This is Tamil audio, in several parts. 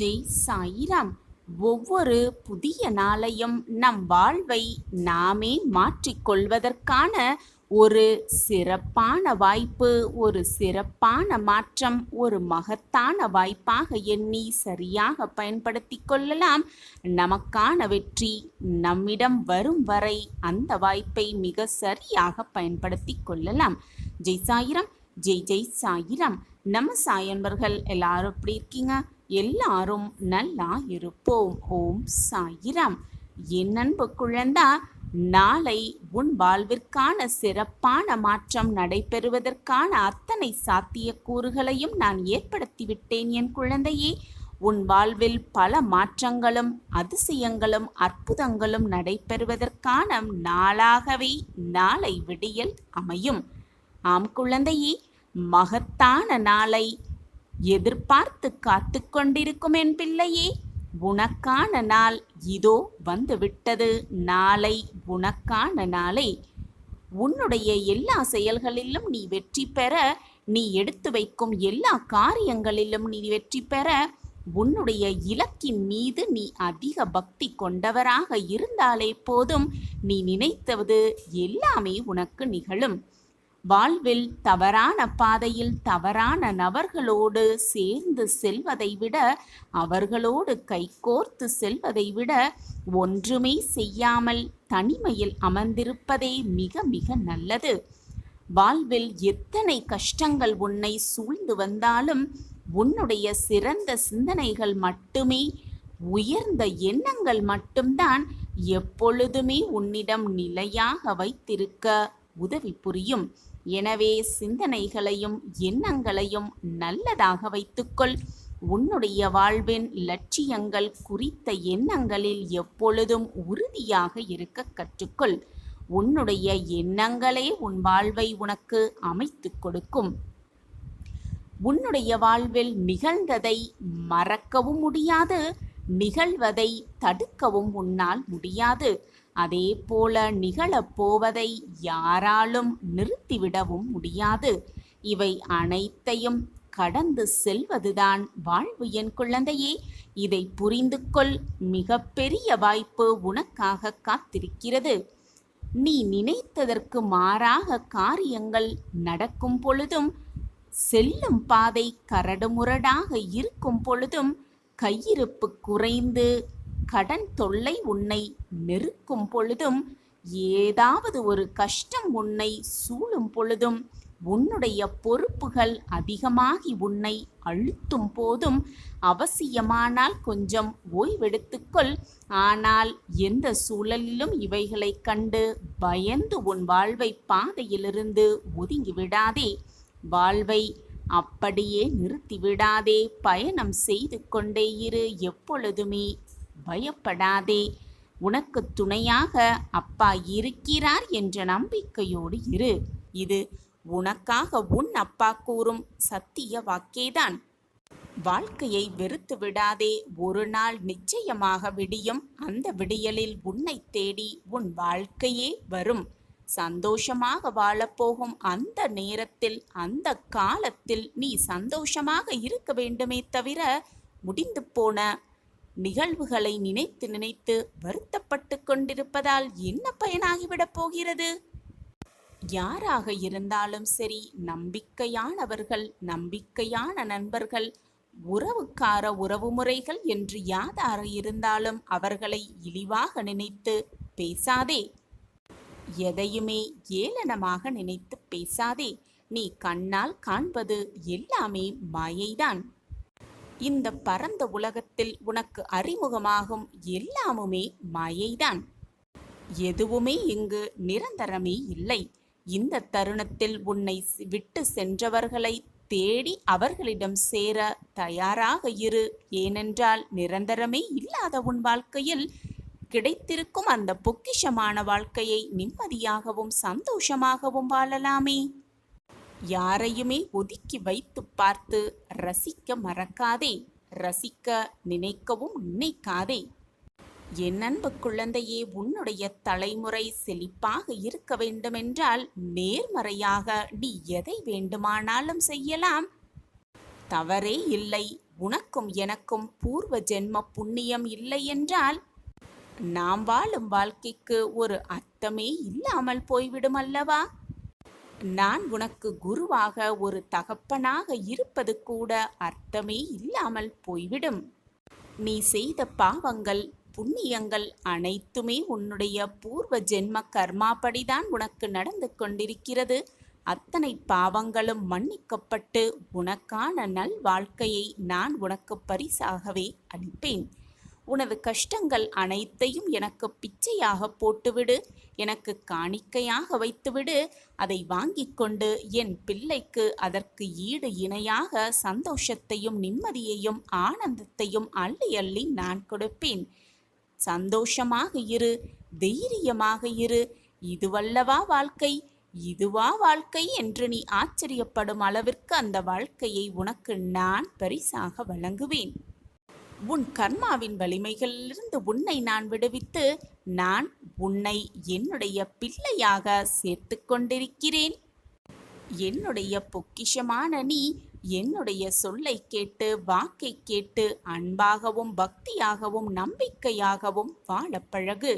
ஜெய் சாயிராம். ஒவ்வொரு புதிய நாளையும் நம் வாழ்வை நாமே மாற்றிக்கொள்வதற்கான ஒரு சிறப்பான வாய்ப்பு, ஒரு சிறப்பான மாற்றம், ஒரு மகத்தான வாய்ப்பாக எண்ணி சரியாக பயன்படுத்தி கொள்ளலாம். நமக்கான வெற்றி நம்மிடம் வரும் வரை அந்த வாய்ப்பை மிக சரியாக பயன்படுத்தி கொள்ளலாம். ஜெய் சாயிராம். ஜெய் ஜெய் சாயிராம். நம்ம சாயன்பர்கள் எல்லாரும் எப்படி இருக்கீங்க? எல்லாரும் நல்லா இருப்போம். ஓம் சாயிராம். என் அன்பு குழந்தா, நாளை உன் வாழ்விற்கான சிறப்பான மாற்றம் நடைபெறுவதற்கான அத்தனை சாத்தியக்கூறுகளையும் நான் ஏற்படுத்திவிட்டேன் என் குழந்தையே. உன் வாழ்வில் பல மாற்றங்களும் அதிசயங்களும் அற்புதங்களும் நடைபெறுவதற்கான நாளாகவே நாளை விடியல் அமையும். ஆம் குழந்தையே, மகத்தான நாளை எதிர்பார்த்து காத்து கொண்டிருக்கும் என் பிள்ளையே. உனக்கான நாள் இதோ வந்துவிட்டது. நாளை உனக்கான நாளை. உன்னுடைய எல்லா செயல்களிலும் நீ வெற்றி பெற, நீ எடுத்து வைக்கும் எல்லா காரியங்களிலும் நீ வெற்றி பெற, உன்னுடைய இலக்கின் மீது நீ அதிக பக்தி கொண்டவராக இருந்தாலே போதும், நீ நினைத்தது எல்லாமே உனக்கு நிகழும். வாழ்வில் தவறான பாதையில் தவறான நபர்களோடு சேர்ந்து செல்வதை விட, அவர்களோடு கைகோர்த்து செல்வதை விட, ஒன்றுமே செய்யாமல் தனிமையில் அமர்ந்திருப்பதே மிக மிக நல்லது. வாழ்வில் எத்தனை கஷ்டங்கள் உன்னை சூழ்ந்து வந்தாலும் உன்னுடைய சிறந்த சிந்தனைகள் மட்டுமே, உயர்ந்த எண்ணங்கள் மட்டும்தான் எப்பொழுதுமே உன்னிடம் நிலையாக வைத்திருக்க உதவி புரியும். எனவே சிந்தனைகளையும் எண்ணங்களையும் நல்லதாக வைத்துக்கொள். உன்னுடைய வாழ்வின் லட்சியங்கள் குறித்த எண்ணங்களில் எப்பொழுதும் உறுதியாக இருக்க கற்றுக்கொள். உன்னுடைய எண்ணங்களே உன் வாழ்வை உனக்கு அமைத்து கொடுக்கும். உன்னுடைய வாழ்வில் நிகழ்ந்ததை மறக்கவும் முடியாது, நிகழ்வதை தடுக்கவும் உன்னால் முடியாது. அதே போல நிகழப்போவதை யாராலும் நிறுத்திவிடவும் முடியாது. இவை அனைத்தையும் கடந்து செல்வதுதான் வாழ்வு என் குழந்தையே. இதை புரிந்து கொள். மிகப்பெரிய வாய்ப்பு உனக்காக காத்திருக்கிறது. நீ நினைத்ததற்கு மாறாக காரியங்கள் நடக்கும் பொழுதும், செல்லும் பாதை கரடுமுரடாக இருக்கும் பொழுதும், கையிருப்பு குறைந்து கடன் தொல்லை உன்னை நெருக்கும் பொழுதும், ஏதாவது ஒரு கஷ்டம் உன்னை சூழும் பொழுதும், உன்னுடைய பொறுப்புகள் அதிகமாகி உன்னை அழுத்தும் போதும், அவசியமானால் கொஞ்சம் ஓய்வெடுத்துக்கொள். ஆனால் எந்த சூழலிலும் இவைகளை கண்டு பயந்து உன் வாழ்வை பாதையிலிருந்து ஒதுங்கிவிடாதே. வாழ்வை அப்படியே நிறுத்திவிடாதே. பயணம் செய்து கொண்டே இரு. எப்பொழுதுமே பயப்படாதே. உனக்கு துணையாக அப்பா இருக்கிறார் என்ற நம்பிக்கையோடு இரு. இது உனக்காக உன் அப்பா கூறும் சத்திய வாக்கேதான். வாழ்க்கையை வெறுத்து விடாதே. ஒரு நாள் நிச்சயமாக விடியும். அந்த விடியலில் உன்னை தேடி உன் வாழ்க்கையே வரும். சந்தோஷமாக வாழப்போகும் அந்த நேரத்தில், அந்த காலத்தில் நீ சந்தோஷமாக இருக்க வேண்டுமே தவிர, முடிந்து போன நிகழ்வுகளை நினைத்து நினைத்து வருத்தப்பட்டு கொண்டிருப்பதால் என்ன பயனாகிவிடப் போகிறது? யாராக இருந்தாலும் சரி, நம்பிக்கையானவர்கள், நம்பிக்கையான நண்பர்கள், உறவுக்கார உறவுமுறைகள் என்று யாராக இருந்தாலும் அவர்களை இழிவாக நினைத்து பேசாதே. எதையுமே ஏளனமாக நினைத்து பேசாதே. நீ கண்ணால் காண்பது எல்லாமே மாயைதான். இந்த பரந்த உலகத்தில் உனக்கு அறிமுகமாகும் எல்லாமுமே மாயைதான். எதுவுமே இங்கு நிரந்தரமே இல்லை. இந்த தருணத்தில் உன்னை விட்டு சென்றவர்களை தேடி அவர்களிடம் சேர தயாராக இரு. ஏனென்றால் நிரந்தரமே இல்லாத உன் வாழ்க்கையில் கிடைத்திருக்கும் அந்த பொக்கிஷமான வாழ்க்கையை நிம்மதியாகவும் சந்தோஷமாகவும் வாழலாமே. யாரையுமே ஒதுக்கி வைத்து பார்த்து ரசிக்க மறக்காதே. ரசிக்க நினைக்கவும் நினைக்காதே. என் அன்பு குழந்தையே, உன்னுடைய தலைமுறை செழிப்பாக இருக்க வேண்டுமென்றால் நேர்மறையாக நீ எதை வேண்டுமானாலும் செய்யலாம். தவறே இல்லை. உனக்கும் எனக்கும் பூர்வ ஜென்ம புண்ணியம் இல்லை என்றால் நாம் வாழும் வாழ்க்கைக்கு ஒரு அர்த்தமே இல்லாமல் போய்விடும் அல்லவா? நான் உனக்கு குருவாக ஒரு தகப்பனாக இருப்பது கூட அர்த்தமே இல்லாமல் போய்விடும். நீ செய்த பாவங்கள் புண்ணியங்கள் அனைத்துமே உன்னுடைய பூர்வ ஜென்ம கர்மாப்படிதான் உனக்கு நடந்து கொண்டிருக்கிறது. அத்தனை பாவங்களும் மன்னிக்கப்பட்டு உனக்கான நல் வாழ்க்கையை நான் உனக்கு பரிசாகவே அளிப்பேன். உனது கஷ்டங்கள் அனைத்தையும் எனக்கு பிச்சையாக போட்டுவிடு, எனக்கு காணிக்கையாக வைத்துவிடு. அதை வாங்கி கொண்டு என் பிள்ளைக்கு அதற்கு ஈடு இணையாக சந்தோஷத்தையும் நிம்மதியையும் ஆனந்தத்தையும் அள்ளி அள்ளி நான் கொடுப்பேன். சந்தோஷமாக இரு, தைரியமாக இரு. இதுவல்லவா வாழ்க்கை, இதுவா வாழ்க்கை என்று நீ ஆச்சரியப்படும் அளவிற்கு அந்த வாழ்க்கையை உனக்கு நான் பரிசாக வழங்குவேன். உன் கர்மாவின் வலிமைகளிலிருந்து உன்னை நான் விடுவித்து நான் உன்னை என்னுடைய பிள்ளையாக சேர்த்து கொண்டிருக்கிறேன். என்னுடைய பொக்கிஷமான நீ என்னுடைய சொல்லை கேட்டு வாக்கை கேட்டு அன்பாகவும் பக்தியாகவும் நம்பிக்கையாகவும் வாழ பழகு.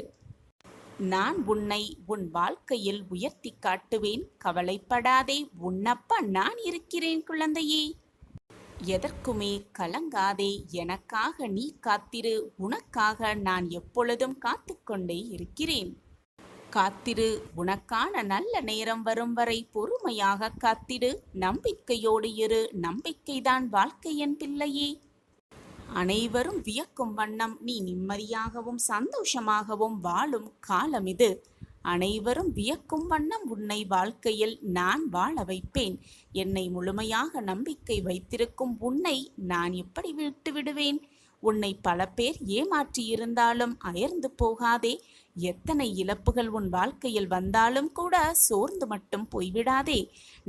நான் உன்னை உன் வாழ்க்கையில் உயர்த்தி காட்டுவேன். கவலைப்படாதே, உன்னப்பா நான் இருக்கிறேன் குழந்தையே. எதற்குமே கலங்காதே. எனக்காக நீ காத்திரு. உனக்காக நான் எப்பொழுதும் காத்து கொண்டே இருக்கிறேன். காத்திரு. உனக்கான நல்ல நேரம் வரும் வரை பொறுமையாக காத்திடு. நம்பிக்கையோடு இரு. நம்பிக்கைதான் வாழ்க்கை என் பிள்ளையே. அனைவரும் வியக்கும் வண்ணம் நீ நிம்மதியாகவும் சந்தோஷமாகவும் வாழும் காலம் இது. அனைவரும் வியக்கும் வண்ணம் உன்னை வாழ்க்கையில் நான் வாழ வைப்பேன். என்னை முழுமையாக நம்பிக்கை வைத்திருக்கும் உன்னை நான் எப்படி விட்டு விடுவேன்? உன்னை பல பேர் ஏமாற்றியிருந்தாலும் அயர்ந்து போகாதே. எத்தனை இழப்புகள் உன் வாழ்க்கையில் வந்தாலும் கூட சோர்ந்து மட்டும் போய்விடாதே.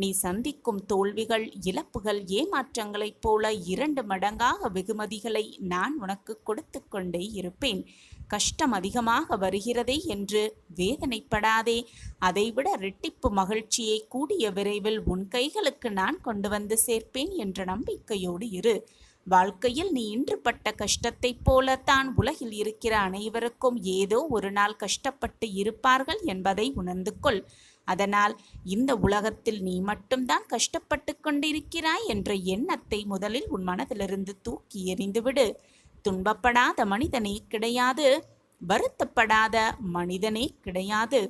நீ சந்திக்கும் தோல்விகள் இழப்புகள் ஏமாற்றங்களைப் போல 2 மடங்காக வெகுமதிகளை நான் உனக்கு கொடுத்து கொண்டே இருப்பேன். கஷ்டம் அதிகமாக வருகிறதே என்று வேதனைப்படாதே. அதைவிட இரட்டிப்பு மகிழ்ச்சியை கூடிய விரைவில் உன் கைகளுக்கு நான் கொண்டு வந்து சேர்ப்பேன் என்ற நம்பிக்கையோடு இரு. வாழ்க்கையில் நீ இன்று பட்ட கஷ்டத்தைப் போலத்தான் உலகில் இருக்கிற அனைவருக்கும் ஏதோ ஒரு நாள் கஷ்டப்பட்டு இருப்பார்கள் என்பதை உணர்ந்து கொள். அதனால் இந்த உலகத்தில் நீ மட்டும்தான் கஷ்டப்பட்டு கொண்டிருக்கிறாய் என்ற எண்ணத்தை முதலில் உன் மனதிலிருந்து தூக்கி எறிந்துவிடு. துன்பப்படாத மனிதனே கிடையாது, வருத்தப்படாத மனிதனே கிடையாது.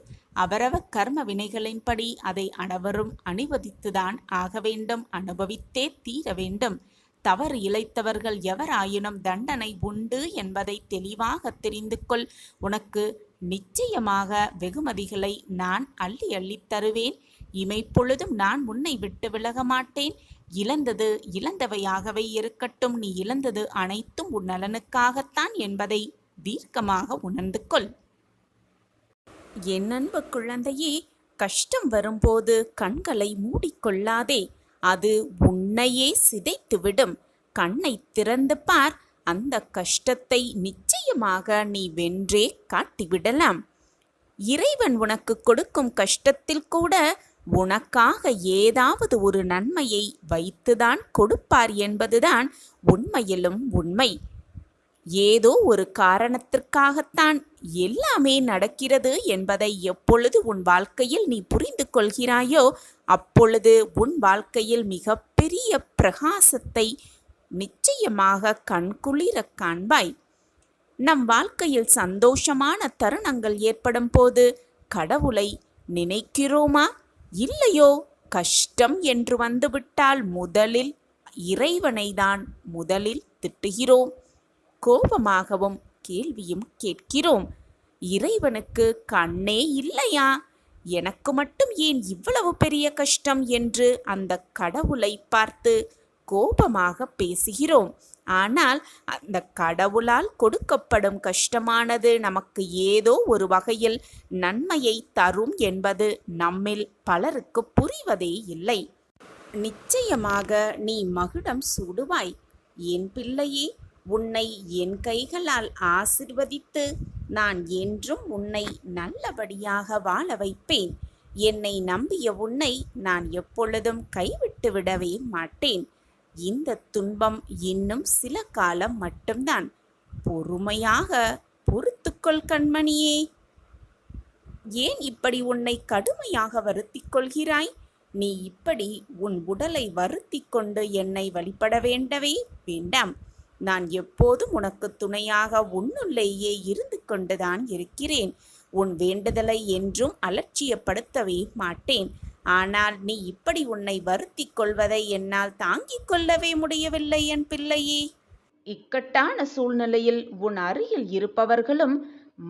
அவரவர் கர்ம வினைகளின்படி அதை அனைவரும் அனுபவித்துதான் ஆக வேண்டும், அனுபவித்தே தீர வேண்டும். தவறு இழைத்தவர்கள் எவராயினும் தண்டனை உண்டு என்பதை தெளிவாக தெரிந்து கொள். உனக்கு நிச்சயமாக வெகுமதிகளை நான் அள்ளி அள்ளித் தருவேன். இமைப்பொழுதும் நான் உன்னை விட்டு விலக மாட்டேன். இழந்தது இழந்தவையாகவே இருக்கட்டும். நீ இழந்தது அனைத்தும் உன் நலனுக்காகத்தான் என்பதை தீர்க்கமாக உணர்ந்து கொள். என் அன்பு குழந்தையே, கஷ்டம் வரும்போது கண்களை மூடிக்கொள்ளாதே. அது உன்னையே சிதைத்துவிடும். கண்ணை திறந்து பார். அந்த கஷ்டத்தை நிச்சயமாக நீ வென்றே காட்டிவிடலாம். இறைவன் உனக்கு கொடுக்கும் கஷ்டத்தில் கூட உனக்காக ஏதாவது ஒரு நன்மையை வைத்துதான் கொடுப்பார் என்பதுதான் உண்மையிலும் உண்மை. ஏதோ ஒரு காரணத்திற்காகத்தான் எல்லாமே நடக்கிறது என்பதை எப்பொழுது உன் வாழ்க்கையில் நீ புரிந்து கொள்கிறாயோ அப்பொழுது உன் வாழ்க்கையில் மிகப்பெரிய பிரகாசத்தை நிச்சயமாக கண்குளிர காண்பாய். நம் வாழ்க்கையில் சந்தோஷமான தருணங்கள் ஏற்படும் போது கடவுளை நினைக்கிறோமா இல்லையோ? கஷ்டம் என்று வந்துவிட்டால் முதலில் இறைவனை தான் முதலில் திட்டுகிறோம். கோபமாகவும் கேள்வியும் கேட்கிறோம். இறைவனுக்கு கண்ணே இல்லையா? எனக்கு மட்டும் ஏன் இவ்வளவு பெரிய கஷ்டம் என்று அந்த கடவுளை பார்த்து கோபமாக பேசுகிறோம். ஆனால் அந்த கடவுளால் கொடுக்கப்படும் கஷ்டமானது நமக்கு ஏதோ ஒரு வகையில் நன்மையை தரும் என்பது நம்மில் பலருக்கு புரிவதே இல்லை. நிச்சயமாக நீ மகுடம் சூடுவாய். என் பிள்ளையே, உன்னை என் கைகளால் ஆசிர்வதித்து நான் என்றும் உன்னை நல்லபடியாக வாழ வைப்பேன். என்னை நம்பிய உன்னை நான் எப்பொழுதும் கைவிட்டு விடவே மாட்டேன். இந்த துன்பம் இன்னும் சில காலம் மட்டும்தான். பொறுமையாக பொறுத்துக்கொள் கண்மணியே. ஏன் இப்படி உன்னை கடுமையாக வருத்திக் கொள்கிறாய்? நீ இப்படி உன் உடலை வருத்திக் கொண்டு என்னை வழிபட வேண்டவே வேண்டாம். நான் எப்போதும் உனக்கு துணையாக உன்னுள்ளேயே இருந்து கொண்டுதான் இருக்கிறேன். உன் வேண்டுதலை என்றும் அலட்சியப்படுத்தவே மாட்டேன். ஆனால் நீ இப்படி உன்னை வருத்திக் கொள்வதை என்னால் தாங்கிக் கொள்ளவே முடியவில்லை என் பிள்ளையே. இக்கட்டான சூழ்நிலையில் உன் அருகில் இருப்பவர்களும்,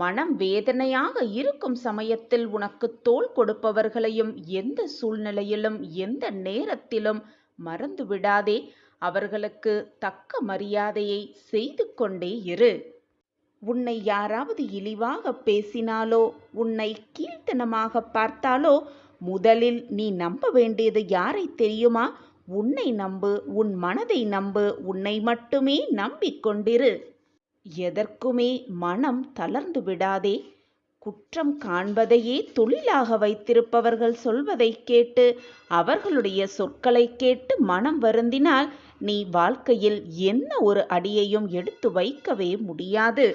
மனம் வேதனையாக இருக்கும் சமயத்தில் உனக்கு தோள் கொடுப்பவர்களையும் எந்த சூழ்நிலையிலும் எந்த நேரத்திலும் மறந்து விடாதே. அவர்களுக்கு தக்க மரியாதையை செய்து கொண்டே இரு. உன்னை யாராவது இழிவாக பேசினாலோ உன்னை கீழ்த்தனமாக பார்த்தாலோ முதலில் நீ நம்ப வேண்டியது யாரை தெரியுமா? உன்னை நம்பு, உன் மனதை நம்பு, உன்னை மட்டுமே நம்பிக்கொண்டிரு. எதற்குமே மனம் தளர்ந்து விடாதே. குற்றம் காண்பதையே தொழிலாக வைத்திருப்பவர்கள் சொல்வதை கேட்டு, அவர்களுடைய சொற்களை கேட்டு மனம் வருந்தினால் நீ வாழ்க்கையில் என்ன ஒரு அடியையும் எடுத்து வைக்கவே முடியாது.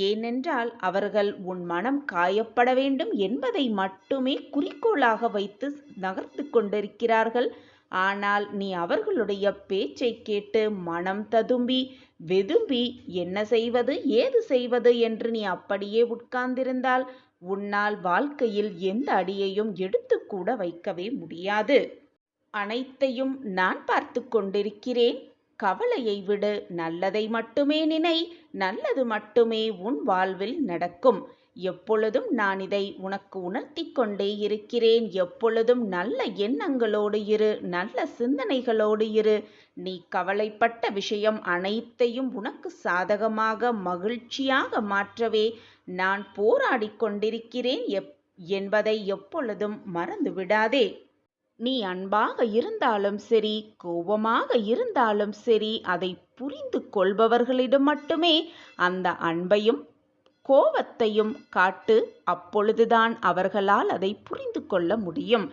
ஏனென்றால் அவர்கள் உன் மனம் காயப்பட வேண்டும் என்பதை மட்டுமே குறிக்கோளாக வைத்து நகர்த்து கொண்டிருக்கிறார்கள். ஆனால் நீ அவர்களுடைய பேச்சை கேட்டு மனம் ததும்பி வெதும்பி என்ன செய்வது ஏது செய்வது என்று நீ அப்படியே உட்கார்ந்திருந்தால் உன்னால் வாழ்க்கையில் எந்த அடியையும் எடுத்துக்கூட வைக்கவே முடியாது. அனைத்தையும் நான் பார்த்து கொண்டிருக்கிறேன். கவலையை விடு, நல்லதை மட்டுமே நினை. நல்லது மட்டுமே உன் வாழ்வில் நடக்கும். எப்பொழுதும் நான் இதை உனக்கு உணர்த்தி கொண்டே இருக்கிறேன். எப்பொழுதும் நல்ல எண்ணங்களோடு இரு, நல்ல சிந்தனைகளோடு இரு. நீ கவலைப்பட்ட விஷயம் அனைத்தையும் உனக்கு சாதகமாக மகிழ்ச்சியாக மாற்றவே நான் போராடி கொண்டிருக்கிறேன் என்பதை எப்பொழுதும் மறந்து விடாதே. நீ அன்பாக இருந்தாலும் சரி, கோபமாக இருந்தாலும் சரி, அதை புரிந்து கொள்பவர்களிடம் மட்டுமே அந்த அன்பையும் கோபத்தையும் காட்டு. அப்பொழுதுதான் அவர்களால் அதை புரிந்து கொள்ள முடியும்.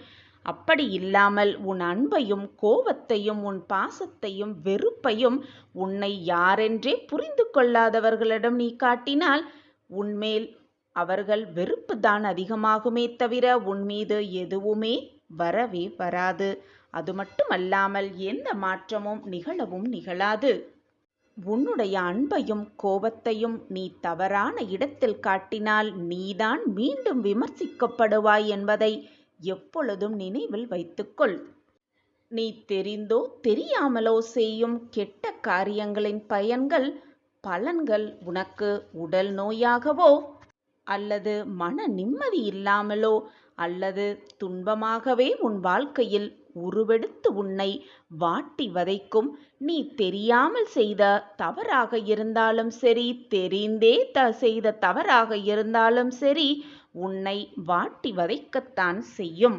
அப்படி இல்லாமல் உன் அன்பையும் கோபத்தையும் உன் பாசத்தையும் வெறுப்பையும் உன்னை யாரென்றே புரிந்து கொள்ளாதவர்களிடம் நீ காட்டினால் உன்மேல் அவர்கள் வெறுப்பு தான் அதிகமாகுமே தவிர உன்மீது எதுவுமே வரவே வராது. அது மட்டுமல்லாமல் எந்த மாற்றமும் நிகழவும் நிகழாது. உன்னுடைய அன்பையும் கோபத்தையும் நீ தவறான இடத்தில் காட்டினால் நீதான் மீண்டும் விமர்சிக்கப்படுவாய் என்பதை எப்பொழுதும் நினைவில் வைத்துக்கொள். நீ தெரிந்தோ தெரியாமலோ செய்யும் கெட்ட காரியங்களின் பலன்கள் உனக்கு உடல் நோயாகவோ அல்லது மன நிம்மதி இல்லாமலோ அல்லது துன்பமாகவே உன் வாழ்க்கையில் உருவெடுத்து உன்னை வாட்டி வதைக்கும். நீ தெரியாமல் செய்த தவறாக இருந்தாலும் சரி, தெரிந்தே செய்த தவறாக இருந்தாலும் சரி, உன்னை வாட்டி வதைக்கத்தான் செய்யும்.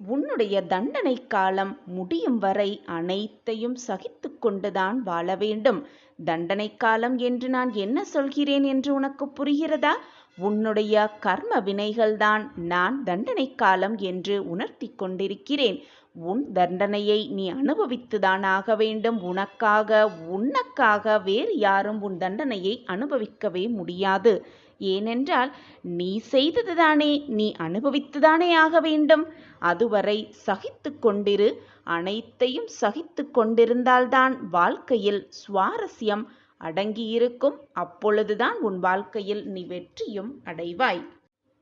உன்னுடைய தண்டனை காலம் முடியும் வரை அனைத்தையும் சகித்து கொண்டுதான் வாழ வேண்டும். தண்டனை காலம் என்று நான் என்ன சொல்கிறேன் என்று உனக்கு புரிகிறதா? உன்னுடைய கர்ம வினைகள்தான் நான் தண்டனை காலம் என்று உணர்த்தி கொண்டிருக்கிறேன். உன் தண்டனையை நீ அனுபவித்துதான் ஆக வேண்டும். உனக்காக வேறு யாரும் உன் தண்டனையை அனுபவிக்கவே முடியாது. ஏனென்றால் நீ செய்ததுதானே நீ அனுபவித்துதானே ஆக வேண்டும். அதுவரை சகித்து கொண்டிரு. அனைத்தையும் சகித்து கொண்டிருந்தால்தான் வாழ்க்கையில் சுவாரஸ்யம் அடங்கியிருக்கும். அப்பொழுதுதான் உன் வாழ்க்கையில் நீ வெற்றியும் அடைவாய்.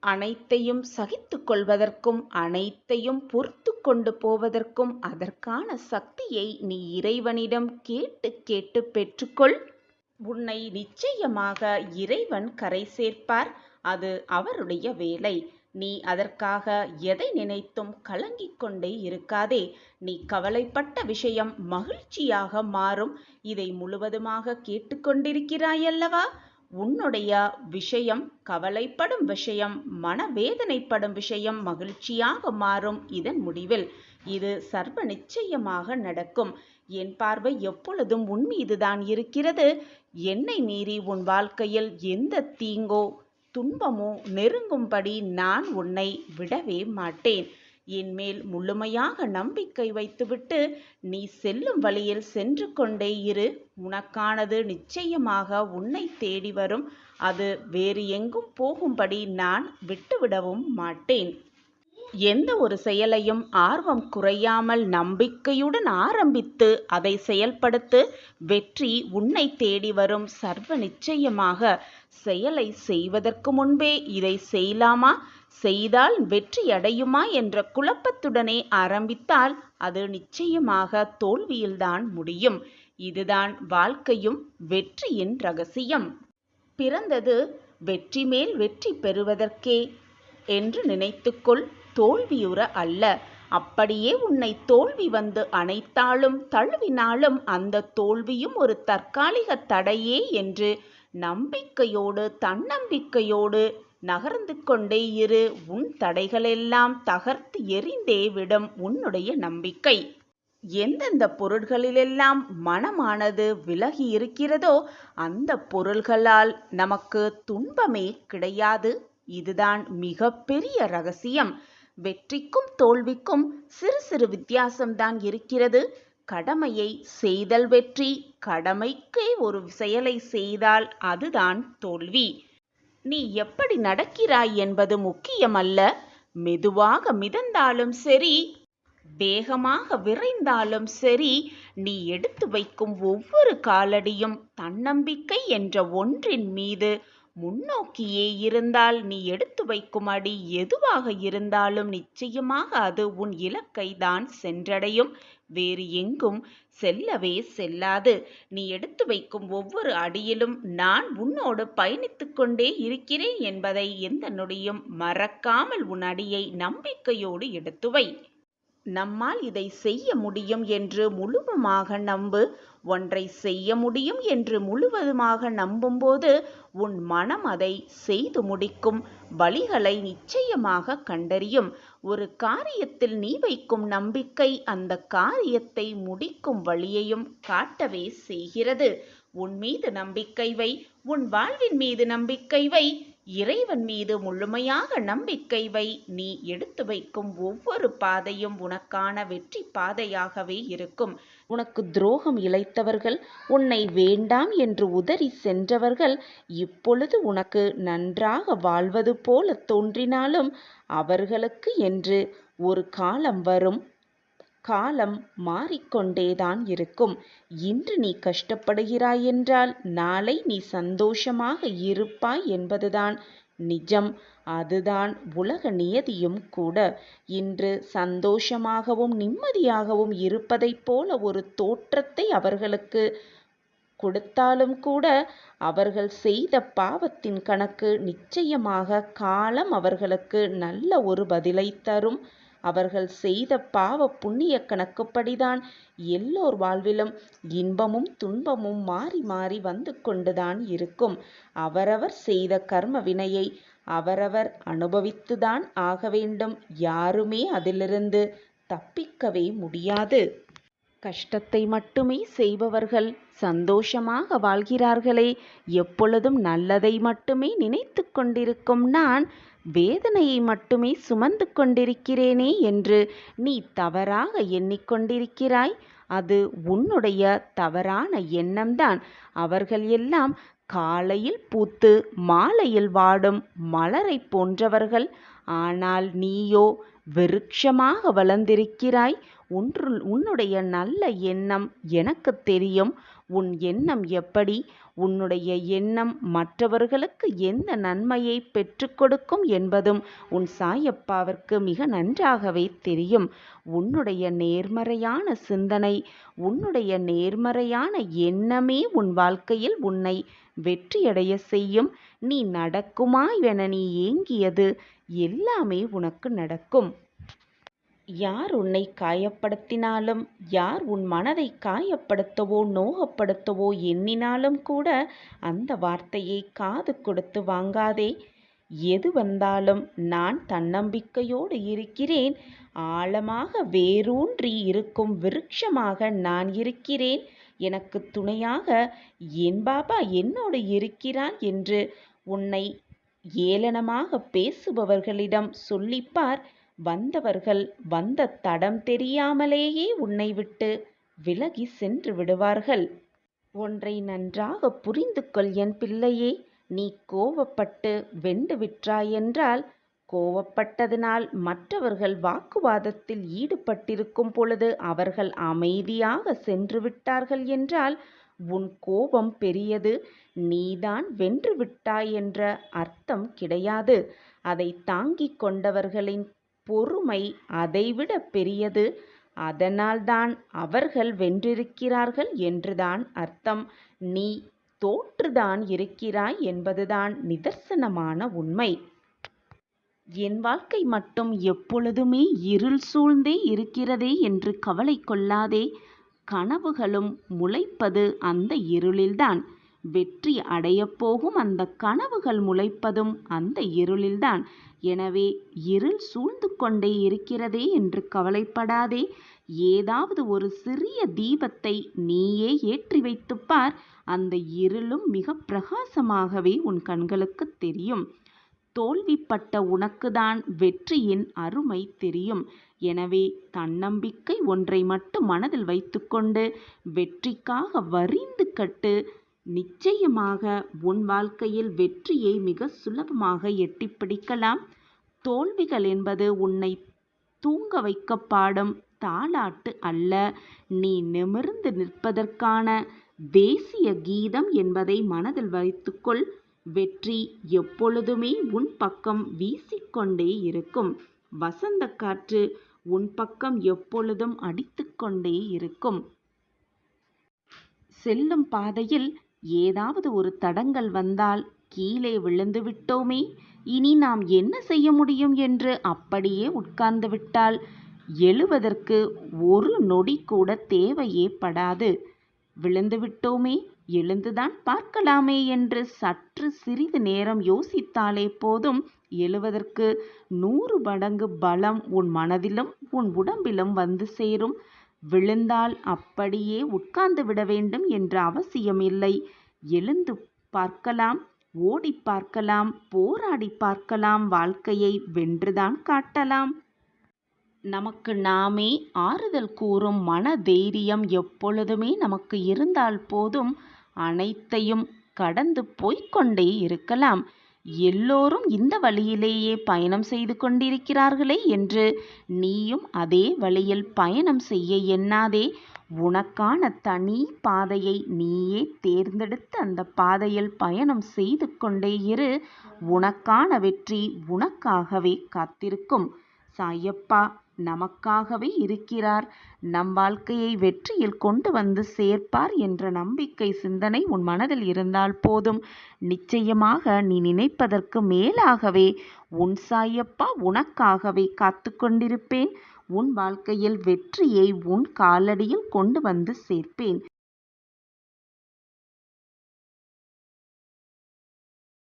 அனைத்தையும் சகித்து கொள்வதற்கும் அனைத்தையும் பொறுத்து கொண்டு போவதற்கும் அதற்கான சக்தியை நீ இறைவனிடம் கேட்டு கேட்டு பெற்றுக்கொள். உன்னை நிச்சயமாக இறைவன் கரை சேர்ப்பார். அது அவருடைய வேலை. நீ அதற்காக எதை நினைத்தும் கலங்கிக் கொண்டே இருக்காதே. நீ கவலைப்பட்ட விஷயம் மகிழ்ச்சியாக மாறும். இதை முழுவதுமாக கேட்டுக்கொண்டிருக்கிறாயல்லவா? உன்னுடைய விஷயம், கவலைப்படும் விஷயம், மனவேதனைப்படும் விஷயம் மகிழ்ச்சியாக மாறும் இதன் முடிவில். இது சர்வ நிச்சயமாக நடக்கும். என் பார்வை எப்பொழுதும் உன் மீதுதான் இருக்கிறது. என்னை மீறி உன் வாழ்க்கையில் எந்த தீங்கோ துன்பமோ நெருங்கும்படி நான் உன்னை விடவே மாட்டேன். என்மேல் முழுமையாக நம்பிக்கை வைத்துவிட்டு நீ செல்லும் வழியில் சென்று கொண்டே இரு. உனக்கானது நிச்சயமாக உன்னை தேடி வரும். அது வேறு எங்கும் போகும்படி நான் விட்டுவிடவும் மாட்டேன். எந்த ஒரு செயலையும் ஆர்வம் குறையாமல் நம்பிக்கையுடன் ஆரம்பித்து அதை செயல்படுத்து. வெற்றி உன்னை தேடி வரும். சர்வ நிச்சயமாக. செயலை செய்வதற்கு முன்பே இதை செய்யலாமா, செய்தால் வெற்றி அடையுமா என்ற குழப்பத்துடனே ஆரம்பித்தால் அது நிச்சயமாக தோல்வியில்தான் முடியும். இதுதான் வாழ்க்கையும் வெற்றியின் ரகசியம். பிறந்தது வெற்றி மேல் வெற்றி பெறுவதற்கே என்று நினைத்துக்கொள், தோல்வியுற அல்ல. அப்படியே உன்னை தோல்வி வந்து அணைத்தாலும் தழுவினாலும் அந்த தோல்வியும் ஒரு தற்காலிக தடையே என்று நம்பிக்கையோடு தன்னம்பிக்கையோடு நகர்ந்து கொண்டே இரு. உன் தடைகளெல்லாம் தகர்த்து எறிந்தே விடும் உன்னுடைய நம்பிக்கை. எந்தெந்த பொருள்களிலெல்லாம் மனமானது விலகி இருக்கிறதோ அந்த பொருள்களால் நமக்கு துன்பமே கிடையாது. இதுதான் மிகப்பெரிய ரகசியம். வெற்றிக்கும் தோல்விக்கும் சிறு சிறு வித்தியாசம்தான் இருக்கிறது. கடமையை செய்தல் வெற்றி, கடமைக்கே ஒரு செயலை செய்தால் அதுதான் தோல்வி. நீ எப்படி நடக்கிறாய் என்பது முக்கியமல்ல. மெதுவாக மிதந்தாலும் சரி, வேகமாக விரைந்தாலும் சரி, நீ எடுத்து வைக்கும் ஒவ்வொரு காலடியும் தன்னம்பிக்கை என்ற ஒன்றின் மீது முன்னோக்கியே இருந்தால் நீ எடுத்து வைக்கும் அடி எதுவாக இருந்தாலும் நிச்சயமாக அது உன் இலக்கை தான் சென்றடையும். வேறு எங்கும் செல்லவே செல்லாது. நீ எடுத்து வைக்கும் ஒவ்வொரு அடியிலும் நான் உன்னோடு பயணித்து கொண்டே இருக்கிறேன் என்பதை எந்த நொடியும் மறக்காமல் உன் அடியை நம்பிக்கையோடு எடுத்து வை. நம்மால் இதை செய்ய முடியும் என்று முழுவதுமாக நம்பு. ஒன்றை செய்ய முடியும் என்று முழுவதுமாக நம்பும்போது உன் மனம் அதை செய்து முடிக்கும் வழிகளை நிச்சயமாக கண்டறியும். ஒரு காரியத்தில் நீ வைக்கும் நம்பிக்கை அந்த காரியத்தை முடிக்கும் வழியையும் காட்டவே செய்கிறது. உன் மீது நம்பிக்கை வை. உன் வாழ்வின் மீது நம்பிக்கை வை. இறைவன் மீது முழுமையாக நம்பிக்கை வை. நீ எடுத்து வைக்கும் ஒவ்வொரு பாதையும் உனக்கான வெற்றி பாதையாகவே இருக்கும். உனக்கு துரோகம் இழைத்தவர்கள், உன்னை வேண்டாம் என்று உதறி சென்றவர்கள் இப்பொழுது உனக்கு நன்றாக வாழ்வது போல தோன்றினாலும் அவர்களுக்கு என்று ஒரு காலம் வரும். காலம் மாறிக்கொண்டேதான் இருக்கும். இன்று நீ கஷ்டப்படுகிறாய் என்றால் நாளை நீ சந்தோஷமாக இருப்பாய் என்பதுதான் நிஜம். அதுதான் உலக நியதியும் கூட. இன்று சந்தோஷமாகவும் நிம்மதியாகவும் இருப்பதைப் போல ஒரு தோற்றத்தை அவர்களுக்கு கொடுத்தாலும் கூட அவர்கள் செய்த பாவத்தின் கணக்கு நிச்சயமாக காலம் அவர்களுக்கு நல்ல ஒரு பதிலை தரும். அவர்கள் செய்த பாவ புண்ணிய கணக்குப்படிதான் எல்லோர் வாழ்விலும் இன்பமும் துன்பமும் மாறி மாறி வந்து கொண்டுதான் இருக்கும். அவரவர் செய்த கர்ம வினையை அவரவர் அனுபவித்துதான் ஆக வேண்டும். யாருமே அதிலிருந்து தப்பிக்கவே முடியாது. கஷ்டத்தை மட்டுமே செய்பவர்கள் சந்தோஷமாக வாழ்கிறார்களே. எப்பொழுதும் நல்லதை மட்டுமே நினைத்து கொண்டிருக்கும் நான் வேதனையை மட்டுமே சுமந்து கொண்டிருக்கிறேனே என்று நீ தவறாக எண்ணிக்கொண்டிருக்கிறாய். அது உன்னுடைய தவறான எண்ணம்தான். அவர்கள் எல்லாம் காலையில் பூத்து மாலையில் வாடும் மலரை போன்றவர்கள். ஆனால் நீயோ விருட்சமாக வளர்ந்திருக்கிறாய். உன்னுடைய நல்ல எண்ணம் எனக்கு தெரியும். உன் எண்ணம் எப்படி, உன்னுடைய எண்ணம் மற்றவர்களுக்கு எந்த நன்மையை பெற்றுக் கொடுக்கும் என்பதும் உன் சாயப்பாவிற்கு மிக நன்றாகவே தெரியும். உன்னுடைய நேர்மறையான சிந்தனை, உன்னுடைய நேர்மறையான எண்ணமே உன் வாழ்க்கையில் உன்னை வெற்றியடைய செய்யும். நீ நடக்குமா என நீ ஏங்கியது எல்லாமே உனக்கு நடக்கும். யார் உன்னை காயப்படுத்தினாலும், யார் உன் மனதை காயப்படுத்தவோ நோகப்படுத்தவோ எண்ணினாலும் கூட அந்த வார்த்தையை காது கொடுத்து வாங்காதே. எது வந்தாலும் நான் தன்னம்பிக்கையோடு இருக்கிறேன். ஆழமாக வேரூன்றி இருக்கும் விருட்சமாக நான் இருக்கிறேன். எனக்கு துணையாக என் பாபா என்னோடு இருக்கிறான் என்று உன்னை ஏளனமாக பேசுபவர்களிடம் சொல்லிப்பார். வந்தவர்கள் வந்த தடம் தெரியாமலேயே உன்னை விட்டு விலகி சென்று விடுவார்கள். ஒன்றை நன்றாக புரிந்து கொள் என் பிள்ளையே. நீ கோபப்பட்டு வென்று விட்டாயென்றால், கோபப்பட்டதினால் மற்றவர்கள் வாக்குவாதத்தில் ஈடுபட்டிருக்கும் பொழுது அவர்கள் அமைதியாக சென்று விட்டார்கள் என்றால், உன் கோபம் பெரியது, நீதான் வென்று விட்டாய் என்ற அர்த்தம் கிடையாது. அதை தாங்கிக் கொண்டவர்களின் பொறுமை அதைவிட பெரியது. அதனால்தான் அவர்கள் வென்றிருக்கிறார்கள் என்றுதான் அர்த்தம். நீ தோற்றுதான் இருக்கிறாய் என்பதுதான் நிதர்சனமான உண்மை. என் வாழ்க்கை மட்டும் எப்பொழுதுமே இருள் சூழ்ந்தே இருக்கிறதே என்று கவலை கொள்ளாதே. கனவுகளும் முளைப்பது அந்த இருளில்தான். வெற்றி அடையப் போகும் அந்த கனவுகள் முளைப்பதும் அந்த இருளில்தான். எனவே இருள் சூழ்ந்து கொண்டே இருக்கிறதே என்று கவலைப்படாதே. ஏதாவது ஒரு சிறிய தீபத்தை நீயே ஏற்றி வைத்துப் பார். அந்த இருளும் மிக பிரகாசமாகவே உன் கண்களுக்கு தெரியும். தோல்விப்பட்ட உனக்குதான் வெற்றியின் அருமை தெரியும். எனவே தன்னம்பிக்கை ஒன்றை மட்டும் மனதில் வைத்துக்கொண்டு வெற்றிக்காக வரிந்து கட்டு. நிச்சயமாக உன் வாழ்க்கையில் வெற்றியை மிக சுலபமாக எட்டிப் பிடிக்கலாம். தோல்விகள் என்பது உன்னை தூங்க வைக்க பாடும் தாலாட்டு அல்ல, நீ நிமிர்ந்து நிற்பதற்கான தேசிய கீதம் என்பதை மனதில் வைத்துக்கொள். வெற்றி எப்பொழுதுமே உன் பக்கம் வீசிக்கொண்டே இருக்கும். வசந்த காற்று உன் பக்கம் எப்பொழுதும் அடித்துக்கொண்டே இருக்கும். செல்லும் பாதையில் ஏதாவது ஒரு தடங்கல் வந்தால், கீழே விழுந்து விட்டோமே, இனி நாம் என்ன செய்ய முடியும் என்று அப்படியே உட்கார்ந்து விட்டால், எழுவதற்கு ஒரு நொடி கூட தேவையே படாது. விழுந்து விட்டோமே, எழுந்துதான் பார்க்கலாமே என்று சற்று சிறிது நேரம் யோசித்தாலே போதும், எழுவதற்கு 100 மடங்கு பலம் உன் மனதிலும் உன் உடம்பிலும் வந்து சேரும். விழுந்தால் அப்படியே உட்கார்ந்து விட வேண்டும் என்ற அவசியம் இல்லை. எழுந்து பார்க்கலாம், ஓடி பார்க்கலாம், போராடி பார்க்கலாம், வாழ்க்கையை வென்றுதான் காட்டலாம். நமக்கு நாமே ஆறுதல் கூறும் மன தைரியம் எப்பொழுதுமே நமக்கு இருந்தால் போதும், அனைத்தையும் கடந்து போய்க்கொண்டே இருக்கலாம். எல்லோரும் இந்த வழியிலேயே பயணம் செய்து கொண்டிருக்கிறார்களே என்று நீயும் அதே வழியில் பயணம் செய்ய எண்ணாதே. உனக்கான தனி பாதையை நீயே தேர்ந்தெடுத்து அந்த பாதையில் பயணம் செய்து கொண்டே இரு. உனக்கான வெற்றி உனக்காகவே காத்திருக்கும். சாயப்பா நமக்காகவே இருக்கிறார், நம் வாழ்க்கையை வெற்றியில் கொண்டு வந்து சேர்ப்பார் என்ற நம்பிக்கை சிந்தனை உன் மனதில் இருந்தால் போதும், நிச்சயமாக நீ நினைப்பதற்கு மேலாகவே உன் சாயப்பா உனக்காகவே காத்து கொண்டிருப்பேன். உன் வாழ்க்கையில் வெற்றியை உன் காலடியில் கொண்டு வந்து சேர்ப்பேன்.